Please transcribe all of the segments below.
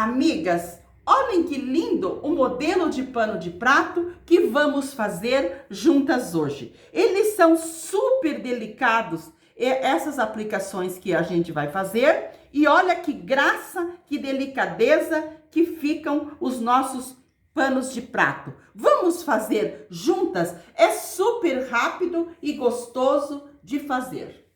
Amigas, olhem que lindo o modelo de pano de prato que vamos fazer juntas hoje. Eles são super delicados, essas aplicações que a gente vai fazer. E olha que graça, que delicadeza que ficam os nossos panos de prato. Vamos fazer juntas? É super rápido e gostoso de fazer.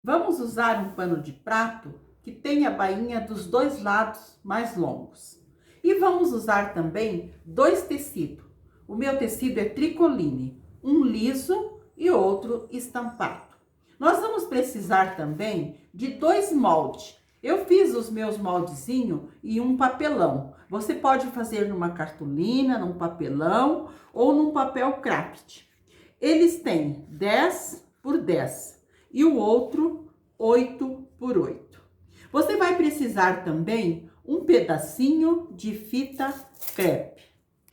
Vamos usar um pano de prato que tem a bainha dos dois lados mais longos. E vamos usar também dois tecidos. O meu tecido é tricoline, um liso e outro estampado. Nós vamos precisar também de dois moldes. Eu fiz os meus moldezinhos em um papelão. Você pode fazer numa cartolina, num papelão ou num papel craft. Eles têm 10 por 10 e o outro 8 por 8. Você vai precisar também um pedacinho de fita crepe.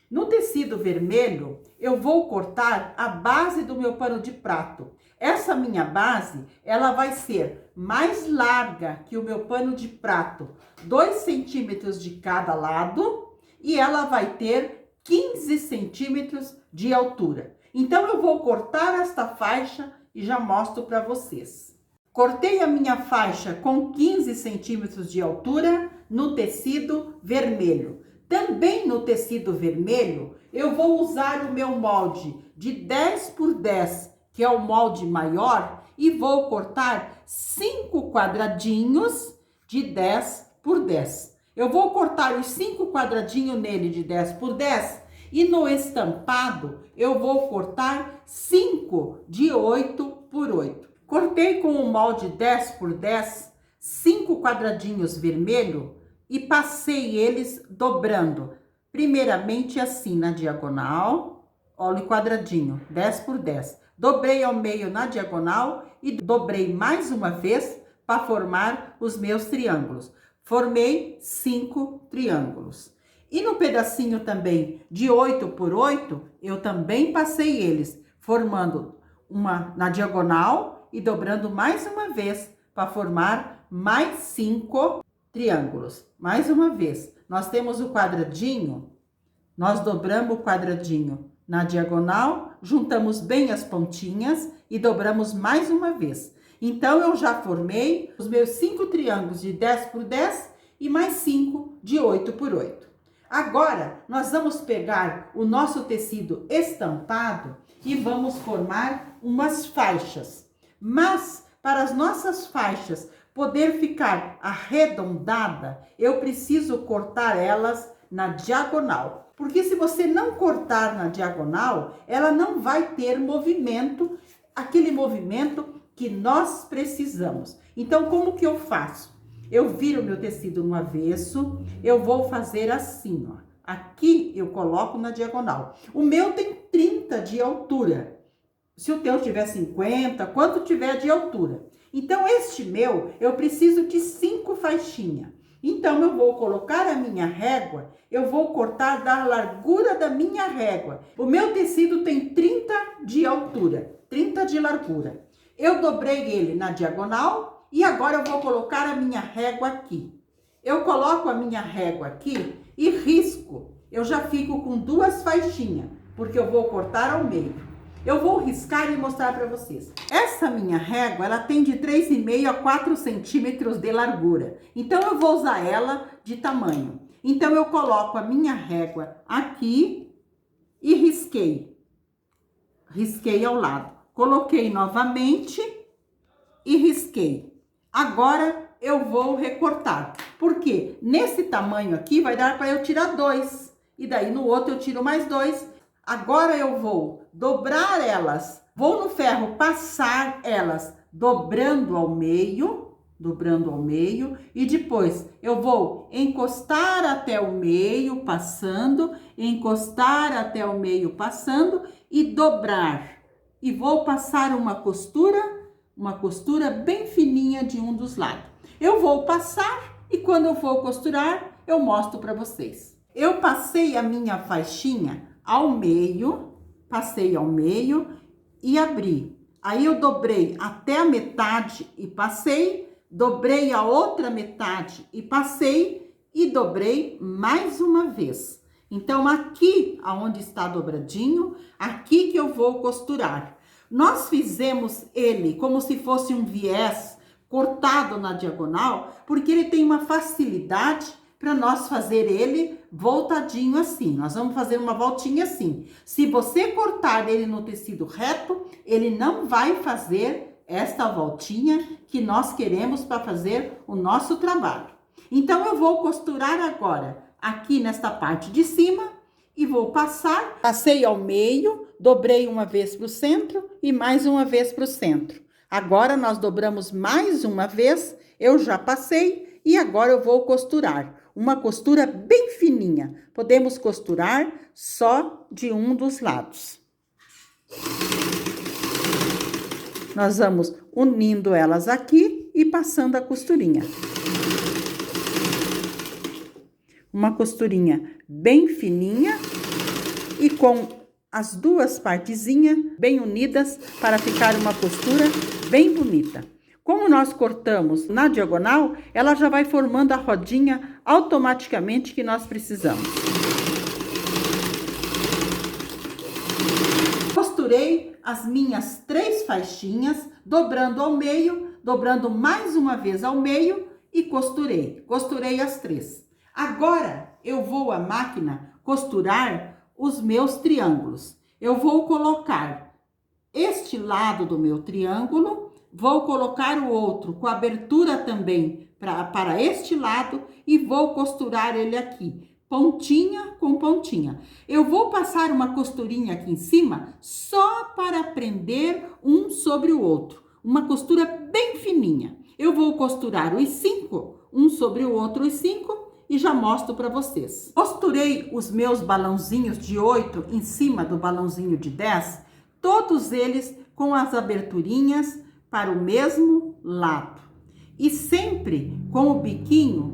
No tecido vermelho, eu vou cortar a base do meu pano de prato. Essa minha base, ela vai ser mais larga que o meu pano de prato, 2 centímetros de cada lado, e ela vai ter 15 centímetros de altura. Então, eu vou cortar esta faixa e já mostro para vocês. Cortei a minha faixa com 15 centímetros de altura no tecido vermelho. Também no tecido vermelho, eu vou usar o meu molde de 10 por 10, que é o molde maior, e vou cortar 5 quadradinhos de 10 por 10. Eu vou cortar os 5 quadradinhos nele de 10 por 10 e no estampado eu vou cortar 5 de 8 por 8. Cortei com o molde 10 por 10, 5 quadradinhos vermelho e passei eles dobrando. Primeiramente assim na diagonal, olha o quadradinho, 10 por 10. Dobrei ao meio na diagonal e dobrei mais uma vez para formar os meus triângulos. Formei 5 triângulos. E no pedacinho também de 8 por 8, eu também passei eles, formando uma na diagonal e dobrando mais uma vez para formar mais 5 triângulos. Mais uma vez, nós temos o quadradinho, nós dobramos o quadradinho na diagonal, juntamos bem as pontinhas e dobramos mais uma vez. Então, eu já formei os meus 5 triângulos de 10 por 10 e mais 5 de 8 por 8. Agora, nós vamos pegar o nosso tecido estampado e vamos formar umas faixas. Mas, para as nossas faixas poder ficar arredondada, eu preciso cortar elas na diagonal. Porque se você não cortar na diagonal, ela não vai ter movimento, aquele movimento que nós precisamos. Então, como que eu faço? Eu viro meu tecido no avesso, eu vou fazer assim, ó. Aqui eu coloco na diagonal. O meu tem 30 de altura. Se o teu tiver 50, quanto tiver de altura. Então, este meu, eu preciso de 5 faixinhas. Então, eu vou colocar a minha régua, eu vou cortar da largura da minha régua. O meu tecido tem 30 de altura, 30 de largura. Eu dobrei ele na diagonal e agora eu vou colocar a minha régua aqui. Eu coloco a minha régua aqui e risco. Eu já fico com 2 faixinhas, porque eu vou cortar ao meio. Eu vou riscar e mostrar para vocês. Essa minha régua, ela tem de 3,5 a 4 centímetros de largura. Então, eu vou usar ela de tamanho. Então, eu coloco a minha régua aqui e risquei. Risquei ao lado. Coloquei novamente e risquei. Agora, eu vou recortar. Porque nesse tamanho aqui vai dar para eu tirar 2. E daí, no outro, eu tiro mais 2. Agora eu vou dobrar elas, vou no ferro passar elas dobrando ao meio, e depois eu vou encostar até o meio, passando, encostar até o meio, passando e dobrar. E vou passar uma costura bem fininha de um dos lados. Eu vou passar e quando eu for costurar, eu mostro para vocês. Eu passei a minha faixinha ao meio, passei ao meio e abri. Aí eu dobrei até a metade e passei, dobrei a outra metade e passei e dobrei mais uma vez. Então, aqui aonde está dobradinho, aqui que eu vou costurar. Nós fizemos ele como se fosse um viés cortado na diagonal, porque ele tem uma facilidade para nós fazer ele voltadinho assim. Nós vamos fazer uma voltinha assim. Se você cortar ele no tecido reto, ele não vai fazer esta voltinha que nós queremos para fazer o nosso trabalho. Então, eu vou costurar agora aqui nesta parte de cima e vou passar. Passei ao meio, dobrei uma vez para o centro e mais uma vez para o centro. Agora, nós dobramos mais uma vez, eu já passei e agora eu vou costurar. Uma costura bem fininha. Podemos costurar só de um dos lados. Nós vamos unindo elas aqui e passando a costurinha. Uma costurinha bem fininha e com as duas partezinhas bem unidas para ficar uma costura bem bonita. Como nós cortamos na diagonal, ela já vai formando a rodinha automaticamente que nós precisamos. Costurei as minhas 3 faixinhas, dobrando ao meio, dobrando mais uma vez ao meio e costurei. Costurei as 3. Agora, eu vou à máquina costurar os meus triângulos. Eu vou colocar este lado do meu triângulo, vou colocar o outro com abertura também para este lado e vou costurar ele aqui, pontinha com pontinha. Eu vou passar uma costurinha aqui em cima só para prender um sobre o outro. Uma costura bem fininha. Eu vou costurar os 5, um sobre o outro os 5 e já mostro para vocês. Costurei os meus balãozinhos de 8 em cima do balãozinho de 10, todos eles com as aberturinhas para o mesmo lado. E sempre com o biquinho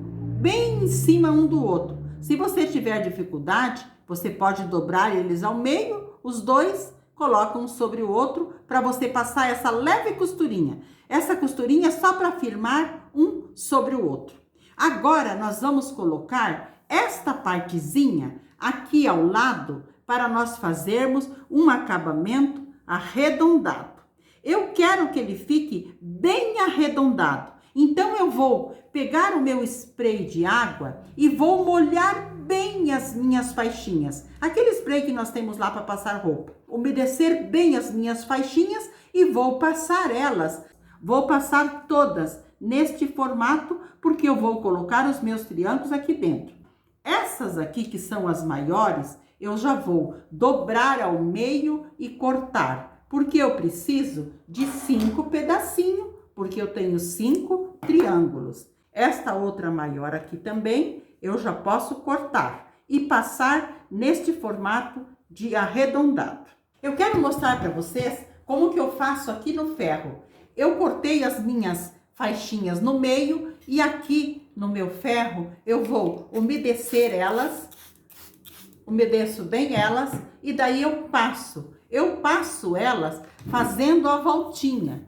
bem em cima um do outro. Se você tiver dificuldade, você pode dobrar eles ao meio, os dois, coloca um sobre o outro para você passar essa leve costurinha. Essa costurinha é só para firmar um sobre o outro. Agora, nós vamos colocar esta partezinha aqui ao lado para nós fazermos um acabamento arredondado. Eu quero que ele fique bem arredondado. Então, eu vou pegar o meu spray de água e vou molhar bem as minhas faixinhas. Aquele spray que nós temos lá para passar roupa. Umedecer bem as minhas faixinhas e vou passar elas. Vou passar todas neste formato, porque eu vou colocar os meus triângulos aqui dentro. Essas aqui, que são as maiores, eu já vou dobrar ao meio e cortar, porque eu preciso de 5 pedacinhos, porque eu tenho 5 triângulos. Esta outra maior aqui também, eu já posso cortar e passar neste formato de arredondado. Eu quero mostrar para vocês como que eu faço aqui no ferro. Eu cortei as minhas faixinhas no meio e aqui no meu ferro eu vou umedecer elas, umedeço bem elas e daí eu passo elas fazendo a voltinha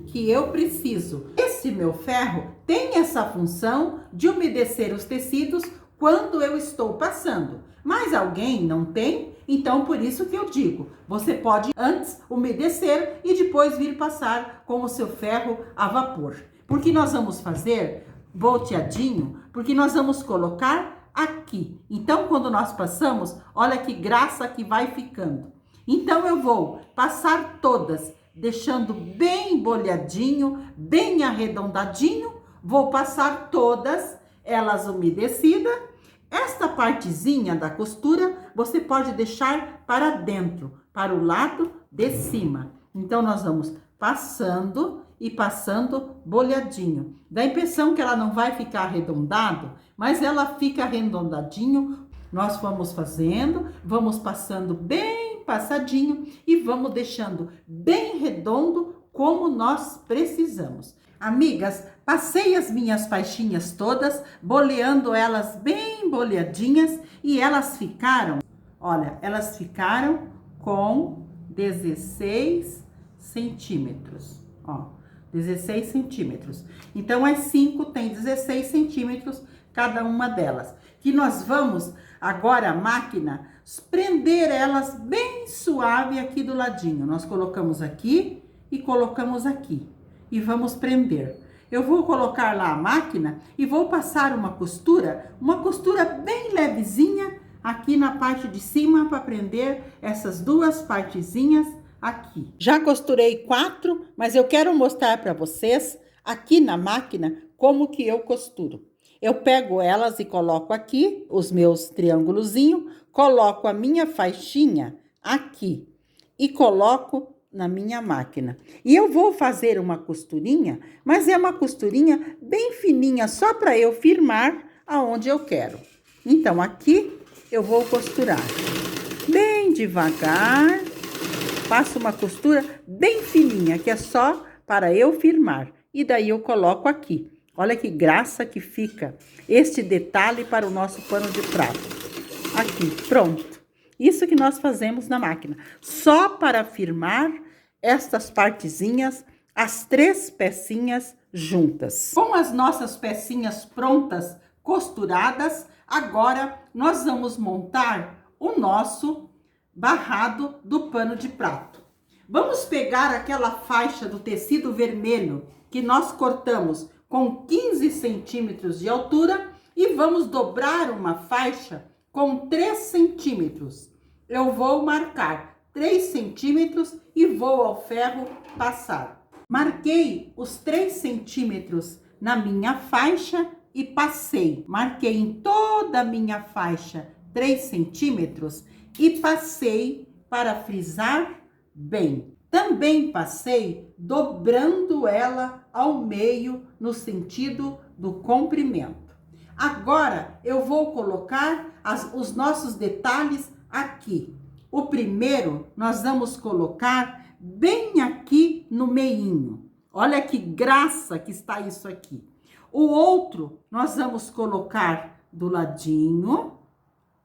que eu preciso. Esse meu ferro tem essa função de umedecer os tecidos quando eu estou passando, mas alguém não tem, então por isso que eu digo, você pode antes umedecer e depois vir passar com o seu ferro a vapor. Porque nós vamos fazer volteadinho, porque nós vamos colocar aqui. Então, quando nós passamos, olha que graça que vai ficando. Então, eu vou passar todas, deixando bem bolhadinho, bem arredondadinho. Vou passar todas elas umedecidas. Esta partezinha da costura, você pode deixar para dentro, para o lado de cima. Então, nós vamos passando e passando bolhadinho. Dá a impressão que ela não vai ficar arredondado, mas ela fica arredondadinho. Nós vamos fazendo, vamos passando bem passadinho e vamos deixando bem redondo como nós precisamos. Amigas, passei as minhas faixinhas todas, boleando elas bem boleadinhas e elas ficaram, olha, elas ficaram com 16 centímetros, ó, 16 centímetros. Então, as 5 tem 16 centímetros cada uma delas. Que nós vamos, agora a máquina, prender elas bem suave aqui do ladinho. Nós colocamos aqui e colocamos aqui. E vamos prender. Eu vou colocar lá a máquina e vou passar uma costura bem levezinha aqui na parte de cima para prender essas duas partezinhas aqui. Já costurei 4, mas eu quero mostrar para vocês aqui na máquina como que eu costuro. Eu pego elas e coloco aqui os meus triângulozinhos, coloco a minha faixinha aqui e coloco na minha máquina. E eu vou fazer uma costurinha, mas é uma costurinha bem fininha, só para eu firmar aonde eu quero. Então, aqui eu vou costurar bem devagar, faço uma costura bem fininha, que é só para eu firmar. E daí eu coloco aqui. Olha que graça que fica este detalhe para o nosso pano de prato. Aqui, pronto. Isso que nós fazemos na máquina, só para firmar estas partezinhas, as 3 pecinhas juntas. Com as nossas pecinhas prontas, costuradas, agora nós vamos montar o nosso barrado do pano de prato. Vamos pegar aquela faixa do tecido vermelho que nós cortamos com 15 centímetros de altura e vamos dobrar uma faixa com 3 centímetros. Eu vou marcar 3 centímetros e vou ao ferro passar. Marquei os 3 centímetros na minha faixa e passei. Marquei em toda a minha faixa 3 centímetros e passei para frisar bem. Também passei dobrando ela ao meio no sentido do comprimento. Agora eu vou colocar os nossos detalhes aqui. O primeiro nós vamos colocar bem aqui no meinho. Olha que graça que está isso aqui. O outro nós vamos colocar do ladinho.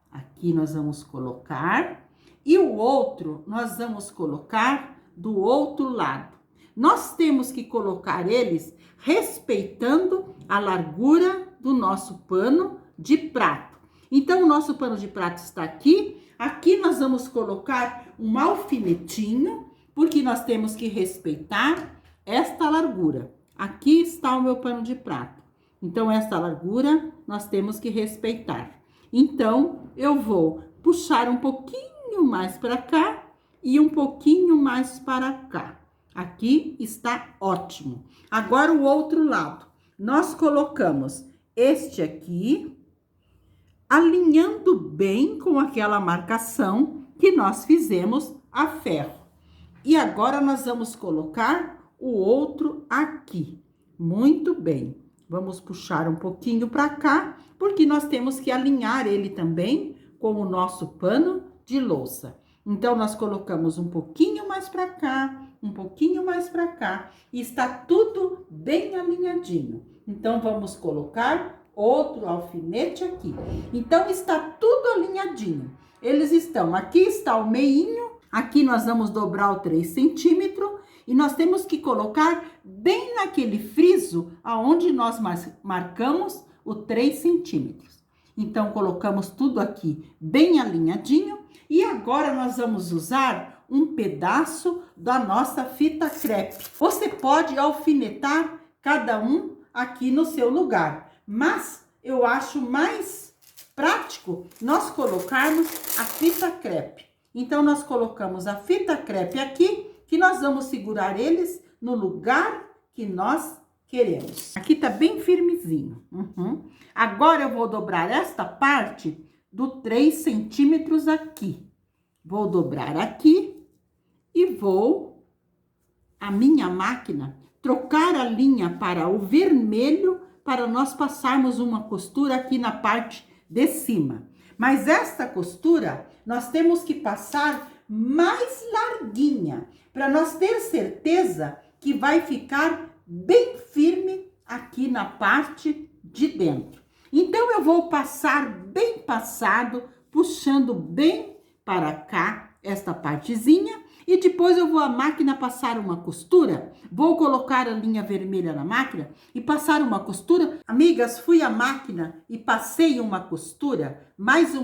Aqui nós vamos colocar. E o outro nós vamos colocar do outro lado. Nós temos que colocar eles respeitando a largura do nosso pano de prato. Então, o nosso pano de prato está aqui. Aqui nós vamos colocar um alfinetinho, porque nós temos que respeitar esta largura. Aqui está o meu pano de prato. Então, esta largura nós temos que respeitar. Então, eu vou puxar um pouquinho mais para cá e um pouquinho mais para cá. Aqui está ótimo. Agora, o outro lado. Nós colocamos este aqui, alinhando bem com aquela marcação que nós fizemos a ferro. E agora, nós vamos colocar o outro aqui. Muito bem. Vamos puxar um pouquinho para cá, porque nós temos que alinhar ele também com o nosso pano de louça. Então, nós colocamos um pouquinho mais para cá, um pouquinho mais para cá, e está tudo bem alinhadinho. Então, vamos colocar outro alfinete aqui. Então, está tudo alinhadinho. Eles estão, aqui está o meinho, aqui nós vamos dobrar o 3 centímetros, e nós temos que colocar bem naquele friso aonde nós marcamos o 3 centímetros. Então, colocamos tudo aqui bem alinhadinho. E agora, nós vamos usar um pedaço da nossa fita crepe. Você pode alfinetar cada um aqui no seu lugar. Mas eu acho mais prático nós colocarmos a fita crepe. Então, nós colocamos a fita crepe aqui, que nós vamos segurar eles no lugar que nós queremos. Aqui tá bem firmezinho. Agora, eu vou dobrar esta parte do 3 centímetros aqui. Vou dobrar aqui e vou, a minha máquina, trocar a linha para o vermelho para nós passarmos uma costura aqui na parte de cima. Mas esta costura, nós temos que passar mais larguinha, para nós ter certeza que vai ficar bem firme aqui na parte de dentro. Então, eu vou passar bem passado, puxando bem para cá esta partezinha, E depois eu vou à máquina passar uma costura, vou colocar a linha vermelha na máquina e passar uma costura. Amigas, fui à máquina e passei uma costura mais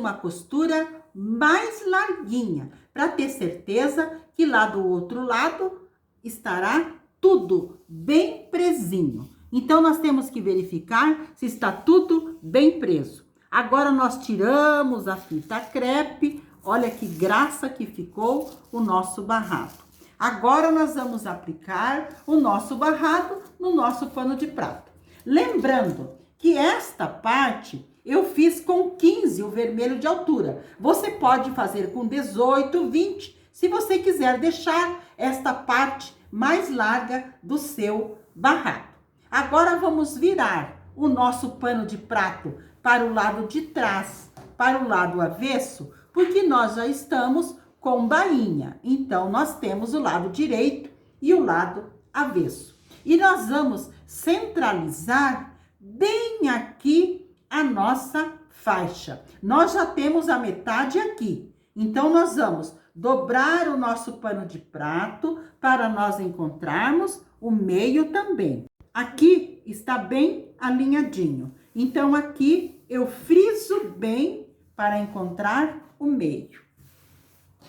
larguinha, para ter certeza que lá do outro lado estará tudo bem presinho. Então, nós temos que verificar se está tudo bem preso. Agora, nós tiramos a fita crepe. Olha que graça que ficou o nosso barrado. Agora, nós vamos aplicar o nosso barrado no nosso pano de prato. Lembrando que esta parte eu fiz com 15, o vermelho de altura. Você pode fazer com 18, 20, se você quiser deixar esta parte mais larga do seu barrado. Agora, vamos virar o nosso pano de prato para o lado de trás, para o lado avesso, porque nós já estamos com bainha. Então, nós temos o lado direito e o lado avesso. E nós vamos centralizar bem aqui a nossa faixa. Nós já temos a metade aqui. Então, nós vamos dobrar o nosso pano de prato para nós encontrarmos o meio também. Aqui está bem alinhadinho. Então, aqui eu friso bem para encontrar o meio.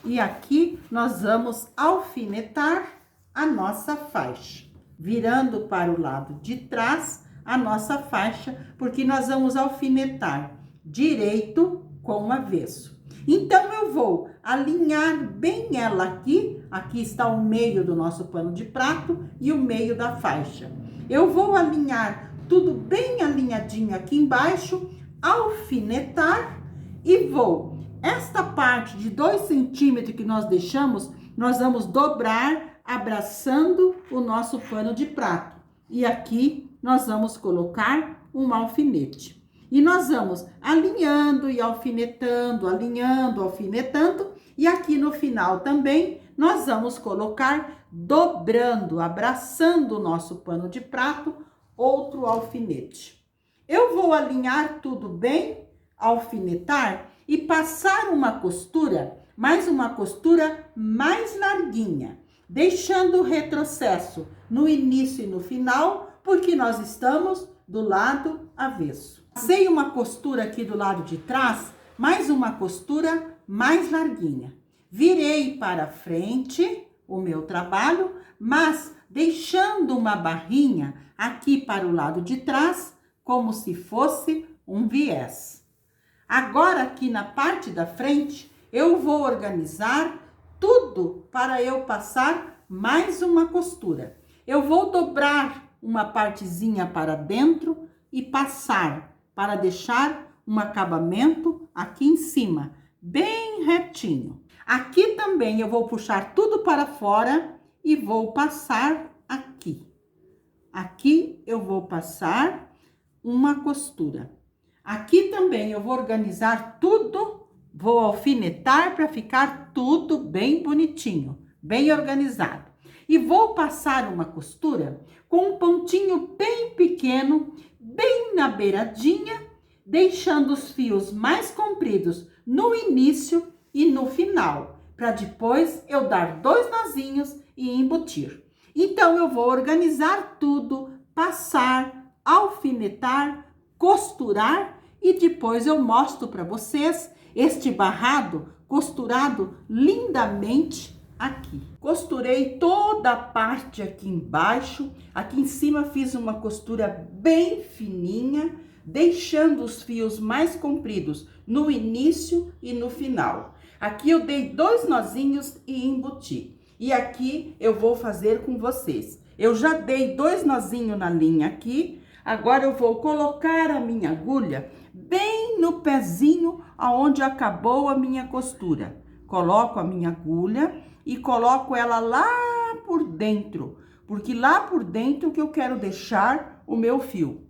E aqui nós vamos alfinetar a nossa faixa, virando para o lado de trás a nossa faixa, porque nós vamos alfinetar direito com o avesso. Então, eu vou alinhar bem ela aqui. Aqui está o meio do nosso pano de prato e o meio da faixa. Eu vou alinhar tudo bem alinhadinho aqui embaixo, alfinetar e vou. Esta parte de 2 centímetros que nós deixamos, nós vamos dobrar, abraçando o nosso pano de prato. E aqui nós vamos colocar um alfinete. E nós vamos alinhando e alfinetando, alinhando, alfinetando. E aqui no final também, nós vamos colocar, dobrando, abraçando o nosso pano de prato, outro alfinete. Eu vou alinhar tudo bem, alfinetar e passar uma costura, mais uma costura mais larguinha, deixando o retrocesso no início e no final, porque nós estamos do lado avesso. Passei uma costura aqui do lado de trás, mais uma costura mais larguinha. Virei para frente o meu trabalho, mas deixando uma barrinha aqui para o lado de trás, como se fosse um viés. Agora, aqui na parte da frente, eu vou organizar tudo para eu passar mais uma costura. Eu vou dobrar uma partezinha para dentro e passar para deixar um acabamento aqui em cima, bem retinho. Aqui também eu vou puxar tudo para fora e vou passar aqui. Aqui eu vou passar uma costura. Aqui também eu vou organizar tudo, vou alfinetar para ficar tudo bem bonitinho, bem organizado. E vou passar uma costura com um pontinho bem pequeno, bem na beiradinha, deixando os fios mais compridos no início e no final, para depois eu dar 2 nozinhos e embutir. Então, eu vou organizar tudo, passar, alfinetar, costurar e depois eu mostro para vocês este barrado costurado lindamente aqui. Costurei toda a parte aqui embaixo, aqui em cima fiz uma costura bem fininha, deixando os fios mais compridos no início e no final. Aqui eu dei 2 nozinhos e embuti. E aqui eu vou fazer com vocês. Eu já dei 2 nozinhos na linha aqui. Agora eu vou colocar a minha agulha bem no pezinho aonde acabou a minha costura. Coloco a minha agulha e coloco ela lá por dentro, porque lá por dentro que eu quero deixar o meu fio.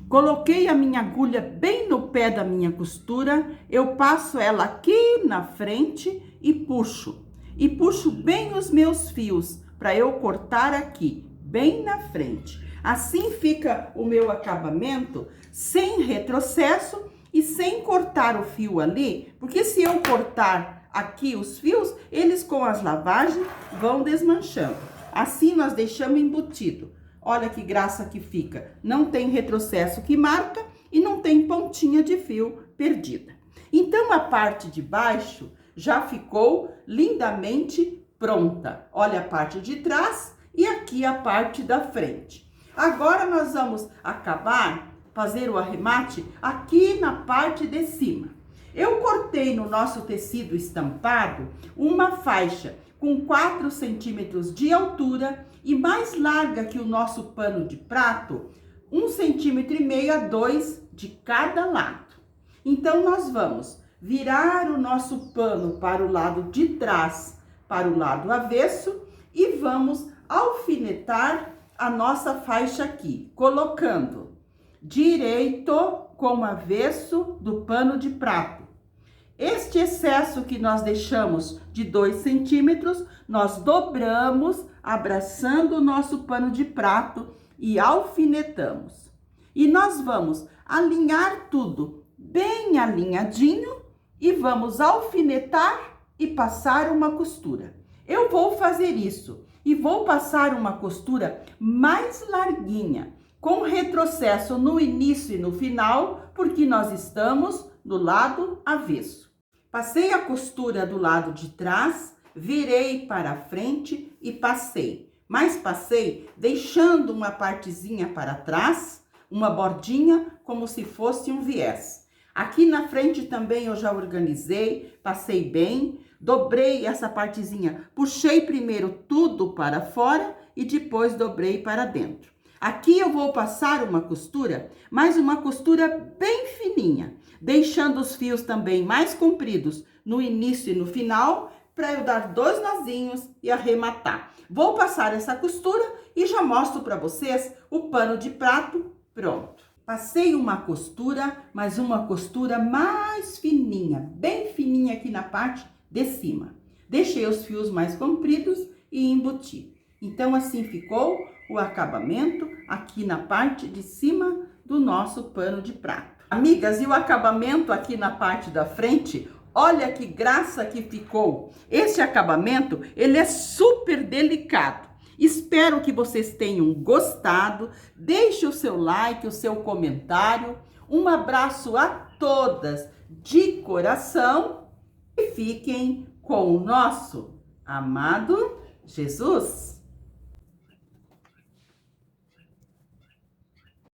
Coloquei a minha agulha bem no pé da minha costura, eu passo ela aqui na frente e puxo. E puxo bem os meus fios para eu cortar aqui, bem na frente. Assim fica o meu acabamento sem retrocesso e sem cortar o fio ali, porque se eu cortar aqui os fios, eles com as lavagens vão desmanchando. Assim nós deixamos embutido. Olha que graça que fica. Não tem retrocesso que marca e não tem pontinha de fio perdida. Então a parte de baixo já ficou lindamente pronta. Olha a parte de trás e aqui a parte da frente. Agora nós vamos acabar, fazer o arremate aqui na parte de cima. Eu cortei no nosso tecido estampado uma faixa com 4 centímetros de altura e mais larga que o nosso pano de prato, 1,5 centímetro a 2 de cada lado. Então, nós vamos virar o nosso pano para o lado de trás, para o lado avesso e vamos alfinetar a nossa faixa aqui, colocando direito com avesso do pano de prato. Este excesso que nós deixamos de 2 centímetros, nós dobramos, abraçando o nosso pano de prato e alfinetamos. E nós vamos alinhar tudo bem alinhadinho e vamos alfinetar e passar uma costura. Eu vou fazer isso e vou passar uma costura mais larguinha, com retrocesso no início e no final, porque nós estamos do lado avesso. Passei a costura do lado de trás, virei para a frente e passei. Mas passei deixando uma partezinha para trás, uma bordinha como se fosse um viés. Aqui na frente também eu já organizei, passei bem, dobrei essa partezinha, puxei primeiro tudo para fora e depois dobrei para dentro. Aqui eu vou passar uma costura, mas uma costura bem fininha, deixando os fios também mais compridos no início e no final, para eu dar 2 nozinhos e arrematar. Vou passar essa costura e já mostro para vocês o pano de prato pronto. Passei uma costura, mas uma costura mais fininha, bem fininha aqui na parte de cima. Deixei os fios mais compridos e embuti. Então, assim ficou o acabamento aqui na parte de cima do nosso pano de prato. Amigas, e o acabamento aqui na parte da frente, olha que graça que ficou. Esse acabamento, ele é super delicado. Espero que vocês tenham gostado. Deixe o seu like, o seu comentário. Um abraço a todas de coração e fiquem com o nosso amado Jesus.